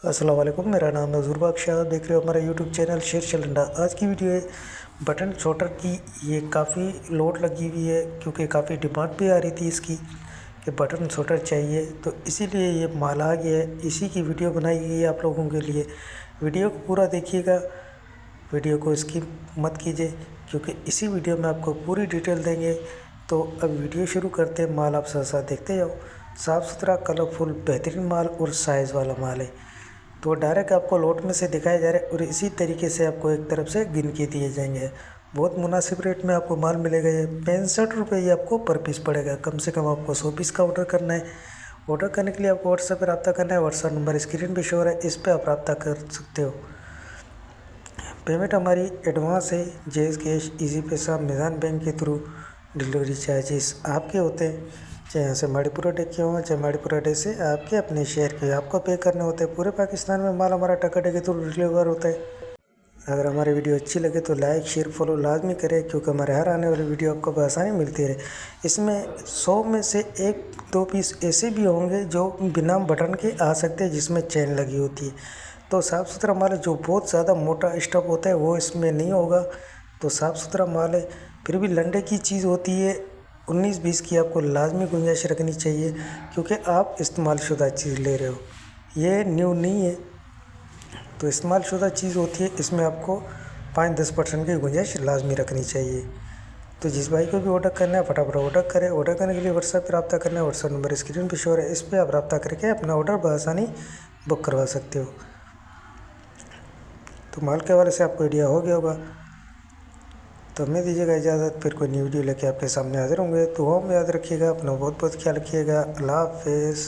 अस्सलाम वालेकुम, मेरा नाम है ज़ुरबा शाह। देख रहे हो हमारा यूट्यूब चैनल शेर चलंडा। आज की वीडियो है बटन शॉटर की। ये काफ़ी लोड लगी हुई है क्योंकि काफ़ी डिमांड भी आ रही थी इसकी कि बटन शॉटर चाहिए, तो इसीलिए ये माल आ गया है। इसी की वीडियो बनाई गई है आप लोगों के लिए। वीडियो को पूरा देखिएगा, वीडियो को स्किप मत कीजिए क्योंकि इसी वीडियो में आपको पूरी डिटेल देंगे। तो अब वीडियो शुरू करते हैं। माल आप साथ साथ देखते जाओ। साफ़ सुथरा, कलरफुल, बेहतरीन माल और साइज़ वाला माल है। तो डायरेक्ट आपको लोट में से दिखाया जा रहा है और इसी तरीके से आपको एक तरफ से गिन के दिए जाएंगे। बहुत मुनासिब रेट में आपको माल मिलेगा। ये 65 रुपये ही आपको पर पीस पड़ेगा। कम से कम आपको 100 पीस का ऑर्डर करना है। ऑर्डर करने के लिए आपको व्हाट्सएप पर रब्ता करना है। व्हाट्सएप नंबर स्क्रीन पे शो हो रहा है, इस पर आप रब्ता कर सकते हो। पेमेंट हमारी एडवांस है, जेज कैश, इजी पैसा, मिज़ान बैंक के थ्रू। डिलीवरी चार्जेस आपके होते हैं, चाहे यहाँ से मणिपुर अड्डे के हों चाहे मणिपुर अड्डे से आपके अपने शहर के आपको पे करने होते हैं। पूरे पाकिस्तान में माल हमारा टक अड्डे के थ्रू डिलीवर होता है। अगर हमारी वीडियो अच्छी लगे तो लाइक शेयर फॉलो लाजमी करें क्योंकि हमारे हर आने वाली वीडियो आपको बआसानी मिलती रहे। इसमें 100 में से 1-2 पीस ऐसे भी होंगे जो बिना बटन के आ सकते हैं, जिसमें चेन लगी होती है। तो साफ़ सुथरा माल है। जो बहुत ज़्यादा मोटा स्टफ होता है वो इसमें नहीं होगा। तो साफ़ सुथरा माल है। फिर भी लंडे की चीज़ होती है, 19-20 की आपको लाजमी गुंजाइश रखनी चाहिए क्योंकि आप इस्तेमाल शुदा चीज़ ले रहे हो, ये न्यू नहीं है। तो इस्तेमाल शुदा चीज़ होती है, इसमें आपको 5-10% की गुंजाइश लाजमी रखनी चाहिए। तो जिस भाई को भी ऑर्डर करना है फटाफट ऑर्डर करें। ऑर्डर करने के लिए व्हाट्सएप पर रब्ता करना है। व्हाट्सएप नंबर स्क्रीन पर शो है, इस पर आप रब्ता करके अपना ऑर्डर बआसानी बुक करवा सकते हो। तो माल के हवाले से आपको आइडिया हो गया होगा। तो हमें दीजिएगा इजाज़त, फिर कोई न्यू वीडियो लेके आपके सामने हाजिर होंगे। तो हम याद रखिएगा, अपना बहुत बहुत ख्याल रखिएगा। अल्लाह हाफ़िज़।